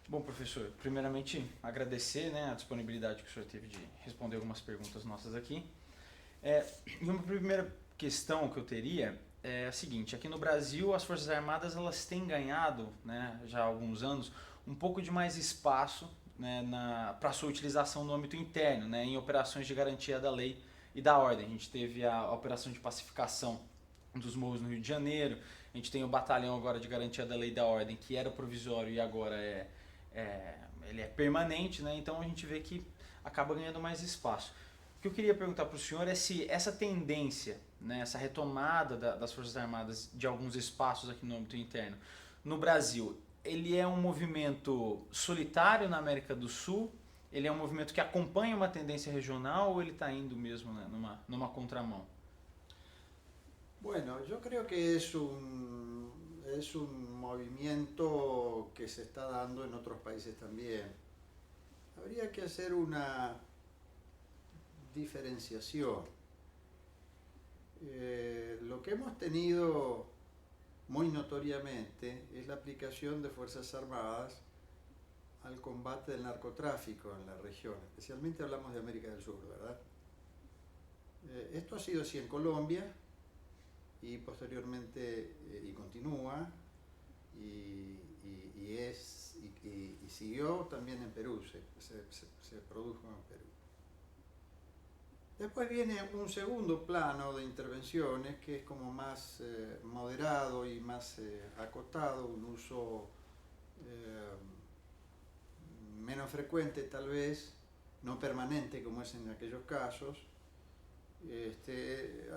Bom, professor, primeiramente agradecer, né, a disponibilidade que o senhor teve de responder algumas perguntas nossas aqui. E uma primeira questão que eu teria é a seguinte: aqui no Brasil as Forças Armadas elas têm ganhado, né, já há alguns anos, um pouco de mais espaço, né, para sua utilização no âmbito interno, né, em operações de garantia da lei e da ordem. A gente teve a operação de pacificação dos morros no Rio de Janeiro, a gente tem o batalhão agora de garantia da lei e da ordem, que era provisório e agora ele é permanente, né? Então a gente vê que acaba ganhando mais espaço. O que eu queria perguntar para o senhor é se essa tendência, né, essa retomada das Forças Armadas de alguns espaços aqui no âmbito interno, no Brasil, ele é um movimento solitário na América do Sul? Ele é um movimento que acompanha uma tendência regional ou ele está indo mesmo, né, numa contramão? Bueno, yo creo que es un movimiento que se está dando en otros países también. Habría que hacer una diferenciación. Lo que hemos tenido muy notoriamente es la aplicación de Fuerzas Armadas al combate del narcotráfico en la región, especialmente hablamos de América del Sur, ¿verdad? Esto ha sido así en Colombia y posteriormente y continúa y siguió también en Perú, se produjo en Perú. Después viene un segundo plano de intervenciones que es como más moderado y más acotado, un uso menos frecuente tal vez, no permanente como es en aquellos casos.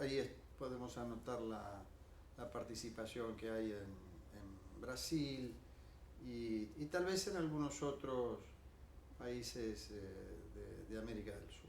Ahí podemos anotar la participación que hay en Brasil y tal vez en algunos otros países de América del Sur.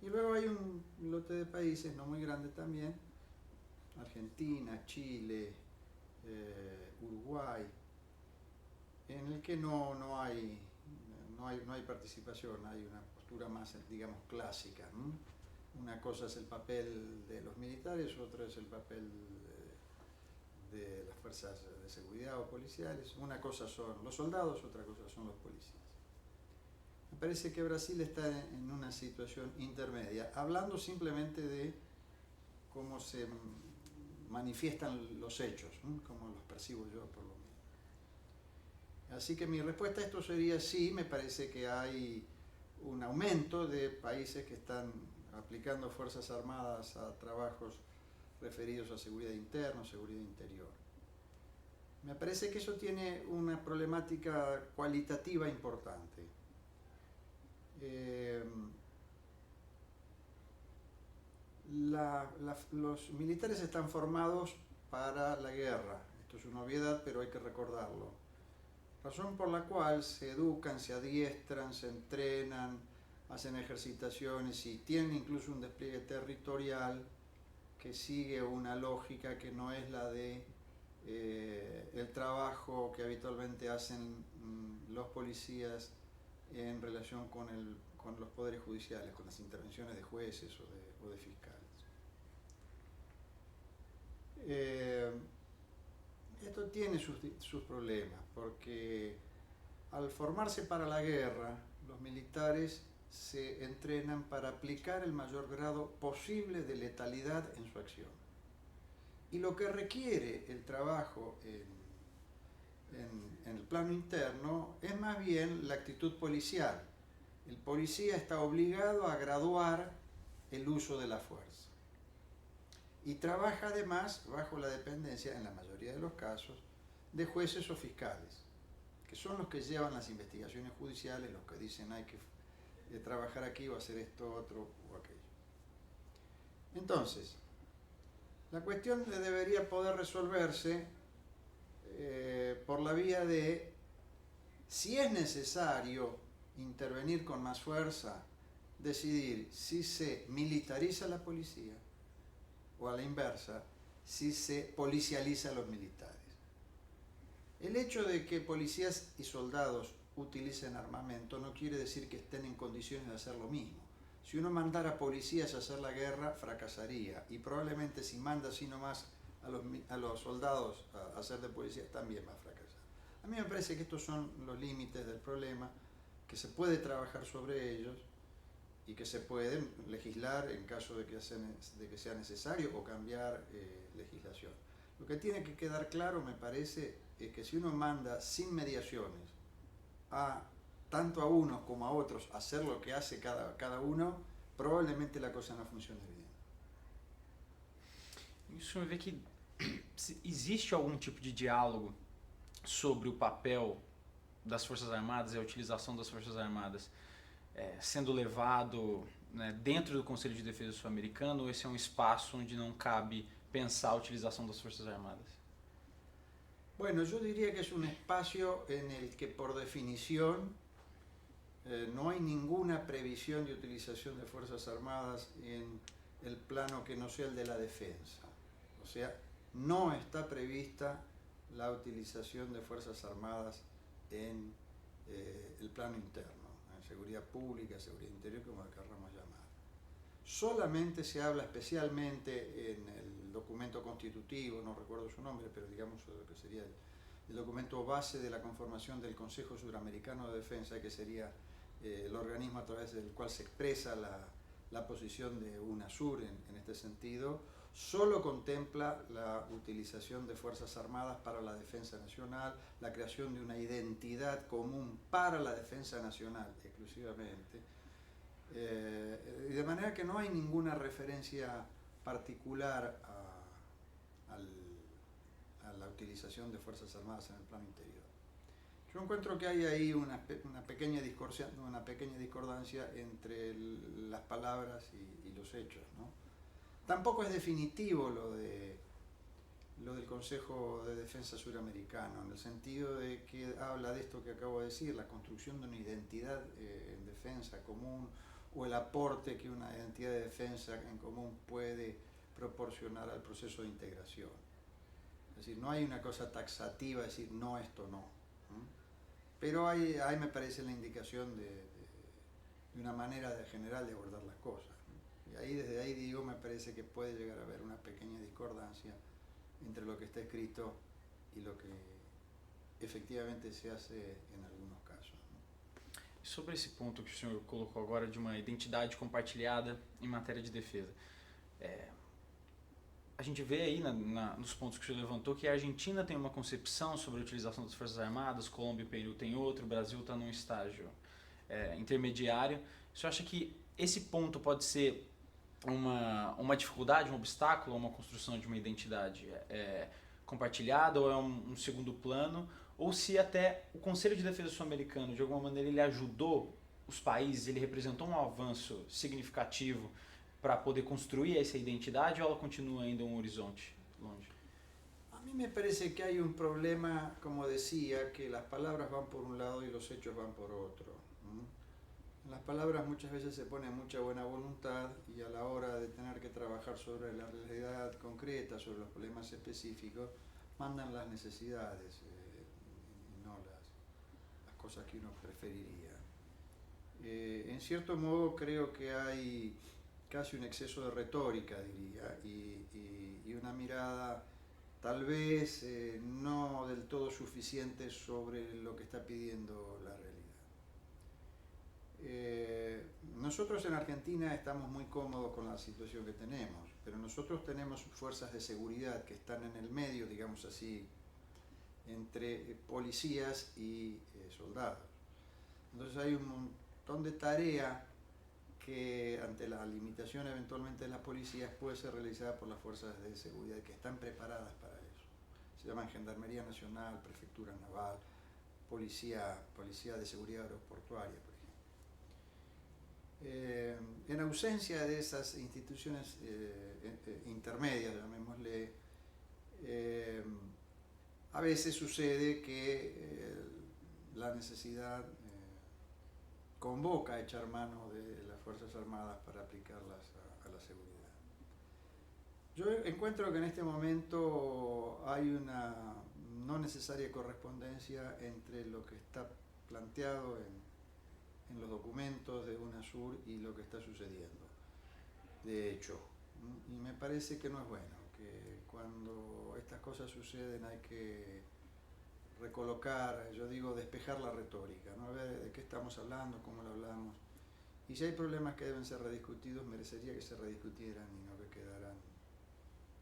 Y luego hay un lote de países no muy grande también, Argentina, Chile, Uruguay, en el que no hay participación, hay una postura más, digamos, clásica, ¿no? Una cosa es el papel de los militares, otra es el papel de las fuerzas de seguridad o policiales. Una cosa son los soldados, otra cosa son los policías. Me parece que Brasil está en una situación intermedia, hablando simplemente de cómo se manifiestan los hechos, ¿no? Como los percibo yo por lo menos. Así que mi respuesta a esto sería sí, me parece que hay un aumento de países que están aplicando Fuerzas Armadas a trabajos referidos a seguridad interna, seguridad interior. Me parece que eso tiene una problemática cualitativa importante. Los militares están formados para la guerra, esto es una obviedad, pero hay que recordarlo. Razón por la cual se educan, se adiestran, se entrenan, hacen ejercitaciones y tienen incluso un despliegue territorial que sigue una lógica que no es la de el trabajo que habitualmente hacen los policías en relación con los poderes judiciales, con las intervenciones de jueces o de fiscales. Esto tiene sus problemas, porque al formarse para la guerra, los militares se entrenan para aplicar el mayor grado posible de letalidad en su acción. Y lo que requiere el trabajo en el plano interno es más bien la actitud policial. El policía está obligado a graduar el uso de la fuerza. Y trabaja además bajo la dependencia, en la mayoría de los casos, de jueces o fiscales, que son los que llevan las investigaciones judiciales, los que dicen hay que trabajar aquí o hacer esto, otro o aquello. Entonces, la cuestión debería poder resolverse por la vía de si es necesario intervenir con más fuerza, decidir si se militariza la policía o a la inversa, si se policializa a los militares. El hecho de que policías y soldados utilicen armamento no quiere decir que estén en condiciones de hacer lo mismo. Si uno mandara policías a hacer la guerra, fracasaría, y probablemente si manda así nomás a los soldados a hacer de policías, también va a fracasar. A mí me parece que estos son los límites del problema, que se puede trabajar sobre ellos y que se pueden legislar en caso de que sea necesario o cambiar legislación. Lo que tiene que quedar claro, me parece, es que si uno manda sin mediaciones tanto a unos como a otros a hacer lo que hace cada uno, probablemente la cosa no funcione bien. E o senhor vê que existe algum tipo de diálogo sobre o papel das Forças Armadas e a utilização das Forças Armadas sendo levado, né, dentro do Conselho de Defesa sul-americano, ou esse é um espaço onde não cabe pensar a utilização das Forças Armadas? Bueno, yo diría que es un espacio en el que por definición no hay ninguna previsión de utilización de Fuerzas Armadas en el plano que no sea el de la defensa. O sea, no está prevista la utilización de Fuerzas Armadas en el plano interno, en seguridad pública, seguridad interior, como la querramos llamar. Solamente se habla especialmente en el documento constitutivo, no recuerdo su nombre, pero digamos lo que sería el documento base de la conformación del Consejo Suramericano de Defensa, que sería el organismo a través del cual se expresa la posición de UNASUR en este sentido, solo contempla la utilización de Fuerzas Armadas para la defensa nacional, la creación de una identidad común para la defensa nacional exclusivamente, de manera que no hay ninguna referencia particular a la utilización de Fuerzas Armadas en el plano interior. Yo encuentro que hay ahí una pequeña discordancia entre las palabras y los hechos, ¿no? Tampoco es definitivo lo del Consejo de Defensa Suramericano, en el sentido de que habla de esto que acabo de decir, la construcción de una identidad en defensa común, o el aporte que una identidad de defensa en común puede proporcionar al proceso de integración. Es decir, no hay una cosa taxativa, es decir, no, esto no. Pero ahí me parece la indicación de una manera general de abordar las cosas. Y desde ahí digo, me parece que puede llegar a haber una pequeña discordancia entre lo que está escrito y lo que efectivamente se hace en algunos casos. Sobre esse ponto que o senhor colocou agora de uma identidade compartilhada em matéria de defesa, a gente vê aí nos pontos que o senhor levantou que a Argentina tem uma concepção sobre a utilização das Forças Armadas, Colômbia e Peru tem outro, o Brasil está num estágio intermediário. O senhor acha que esse ponto pode ser uma dificuldade, um obstáculo a uma construção de uma identidade compartilhada, ou é um segundo plano, ou se até o Conselho de Defesa sul-americano, de alguma maneira, ele ajudou os países, ele representou um avanço significativo para poder construir essa identidade, ou ela continua ainda um horizonte longe? A mí me parece que hay un problema, como decía, que las palabras van por un lado y los hechos van por otro. En las palabras muchas veces se pone mucha buena voluntad y a la hora de tener que trabajar sobre la realidad concreta, sobre los problemas específicos, mandan las necesidades y no las cosas que uno preferiría. En cierto modo creo que hay casi un exceso de retórica, diría, y una mirada tal vez no del todo suficiente sobre lo que está pidiendo la realidad. Nosotros en Argentina estamos muy cómodos con la situación que tenemos, pero nosotros tenemos fuerzas de seguridad que están en el medio, digamos así, entre policías y soldados. Entonces hay un montón de tarea que ante la limitación eventualmente de las policías puede ser realizada por las fuerzas de seguridad que están preparadas para eso. Se llaman Gendarmería Nacional, Prefectura Naval, Policía de Seguridad Aeroportuaria, por ejemplo. En ausencia de esas instituciones intermedias, llamémosle, a veces sucede que la necesidad convoca a echar mano de las Fuerzas Armadas para aplicarlas a la seguridad. Yo encuentro que en este momento hay una no necesaria correspondencia entre lo que está planteado en los documentos de UNASUR y lo que está sucediendo, de hecho. Y me parece que no es bueno, que cuando estas cosas suceden hay que recolocar, yo digo, despejar la retórica, ¿no? A ver de qué estamos hablando, cómo lo hablamos. Y si hay problemas que deben ser rediscutidos, merecería que se rediscutieran y no que quedaran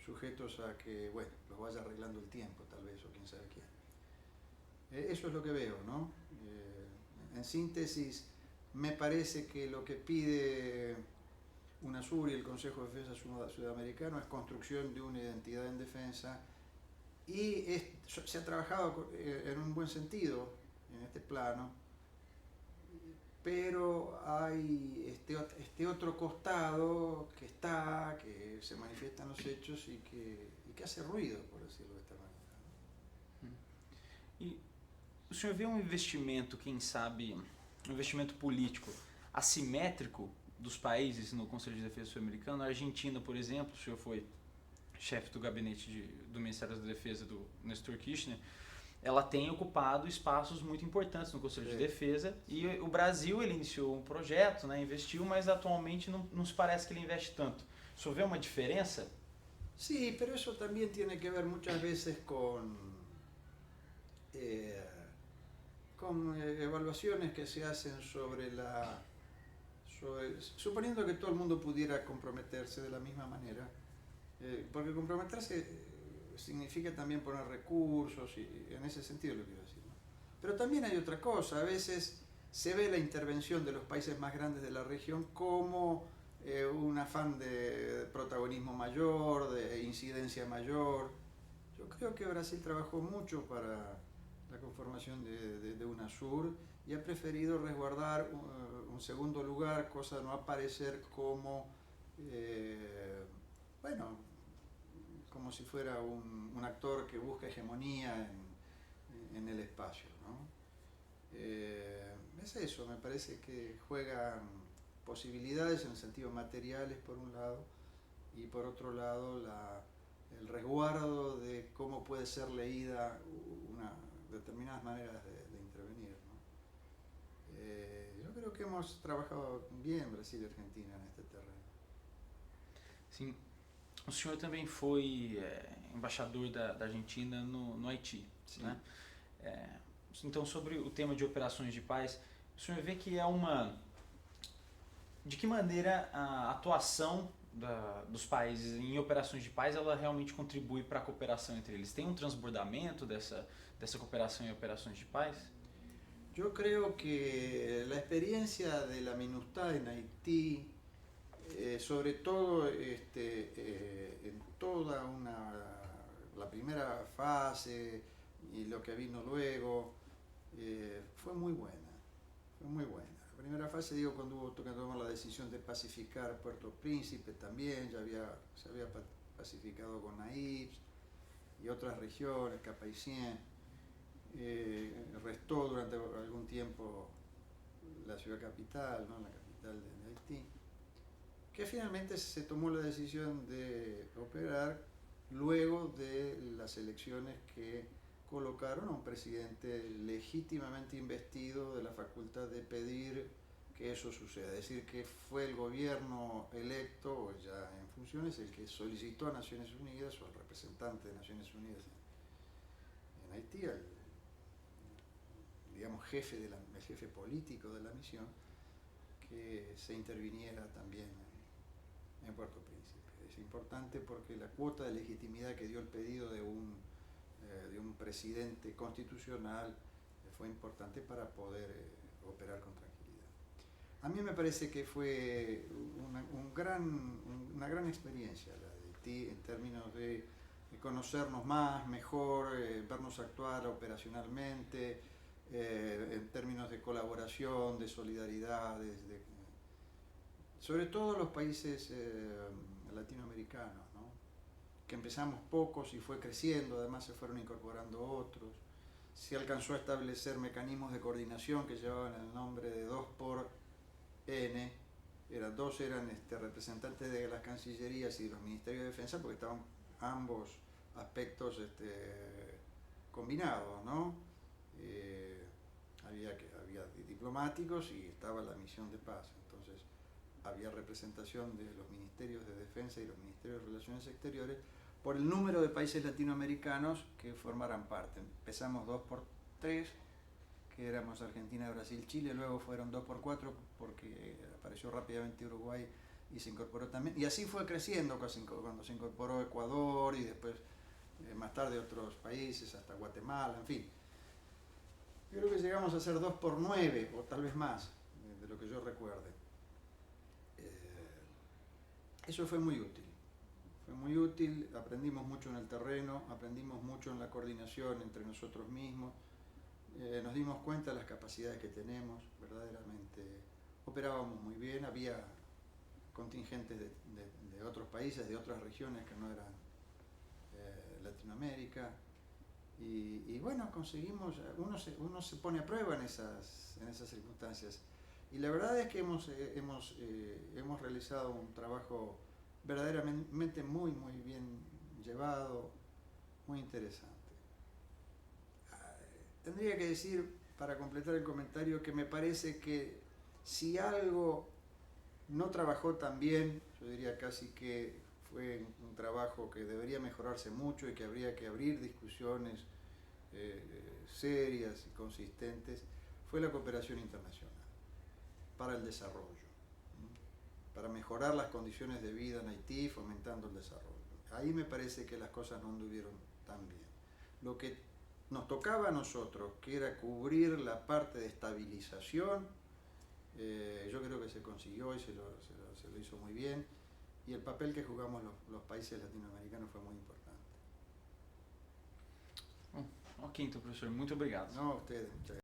sujetos a que, bueno, los vaya arreglando el tiempo, tal vez, o quién sabe quién. Eso es lo que veo, ¿no? En síntesis, me parece que lo que pide UNASUR y el Consejo de Defensa Sudamericano es construcción de una identidad en defensa y se ha trabajado en un buen sentido en este plano, pero hay este otro costado que se manifiesta en los hechos y que hace ruido, por decirlo de esta manera. E o senhor vê um investimento, quem sabe, um investimento político assimétrico dos países no Conselho de Defesa sul-americano? A Argentina, por exemplo, o senhor foi chefe do gabinete do Ministério da Defesa do Nestor Kirchner, ela tem ocupado espaços muito importantes no Conselho de Defesa e o Brasil ele iniciou um projeto, né, investiu, mas atualmente não se parece que ele investe tanto. O senhor vê uma diferença? Sí, pero eso también tiene que ver muchas veces con evaluaciones que se hacen suponiendo que todo el mundo pudiera comprometerse de la misma manera, porque comprometerse significa también poner recursos y en ese sentido lo quiero decir, ¿no? Pero también hay otra cosa, a veces se ve la intervención de los países más grandes de la región como un afán de protagonismo mayor, de incidencia mayor. Yo creo que Brasil trabajó mucho para la conformación de UNASUR y ha preferido resguardar un segundo lugar, cosa de no aparecer como, bueno, como si fuera un actor que busca hegemonía en el espacio, ¿no? Es eso, me parece que juegan posibilidades en el sentido materiales por un lado y por otro lado el resguardo de cómo puede ser leída determinadas maneras de intervenir, ¿no? Yo creo que hemos trabajado bien Brasil y Argentina en este terreno. Sim. O senhor também foi embaixador da Argentina no Haiti, né? Então, sobre o tema de operações de paz, o senhor vê que de que maneira a atuação dos países em operações de paz ela realmente contribui para a cooperação entre eles? Tem um transbordamento dessa cooperação em operações de paz? Yo creo que la experiencia de la MINUSTAH en Haití, sobre todo en toda la primera fase y lo que vino luego, fue muy buena, fue muy buena. La primera fase, digo, cuando hubo que tomar la decisión de pacificar Puerto Príncipe también, se había pacificado con Naipes y otras regiones, Cap-Haïtien. Restó durante algún tiempo la ciudad capital, ¿no? La capital de Haití, que finalmente se tomó la decisión de operar luego de las elecciones que colocaron a un presidente legítimamente investido de la facultad de pedir que eso suceda. Es decir, que fue el gobierno electo, ya en funciones, el que solicitó a Naciones Unidas, o al representante de Naciones Unidas en Haití, digamos, el jefe político de la misión, que se interviniera también en Puerto Príncipe. Es importante porque la cuota de legitimidad que dio el pedido de un presidente constitucional fue importante para poder operar con tranquilidad. A mí me parece que fue una gran experiencia la de Haití en términos de conocernos más, mejor, vernos actuar operacionalmente, en términos de colaboración, de solidaridad, sobre todo los países latinoamericanos, ¿no? Que empezamos pocos y fue creciendo, además se fueron incorporando otros. Se alcanzó a establecer mecanismos de coordinación que llevaban el nombre de 2x N. Dos eran representantes de las cancillerías y de los ministerios de defensa porque estaban ambos aspectos combinados, ¿no? Había diplomáticos y estaba la misión de paz. Entonces había representación de los ministerios de defensa y los ministerios de relaciones exteriores por el número de países latinoamericanos que formaran parte. Empezamos 2 por 3, que éramos Argentina, Brasil, Chile, luego fueron 2 por 4 porque apareció rápidamente Uruguay y se incorporó también. Y así fue creciendo cuando se incorporó Ecuador y después más tarde otros países, hasta Guatemala, en fin. Yo creo que llegamos a ser 2 por 9 o tal vez más, de lo que yo recuerde. Eso fue muy útil. Fue muy útil, aprendimos mucho en el terreno, aprendimos mucho en la coordinación entre nosotros mismos, nos dimos cuenta de las capacidades que tenemos, verdaderamente operábamos muy bien, había contingentes de otros países, de otras regiones que no eran Latinoamérica, y bueno, conseguimos, uno se pone a prueba en esas circunstancias, y la verdad es que hemos realizado un trabajo verdaderamente muy bien llevado, muy interesante. Tendría que decir, para completar el comentario, que me parece que si algo no trabajó tan bien, yo diría casi que fue un trabajo que debería mejorarse mucho y que habría que abrir discusiones serias y consistentes, fue la cooperación internacional para el desarrollo, para mejorar las condiciones de vida en Haití, fomentando el desarrollo. Ahí me parece que las cosas no anduvieron tan bien. Lo que nos tocaba a nosotros, que era cubrir la parte de estabilización, yo creo que se consiguió y se lo hizo muy bien, y el papel que jugamos los países latinoamericanos fue muy importante. Ok, então, professor, muito obrigado. No, ustedes, muchas gracias.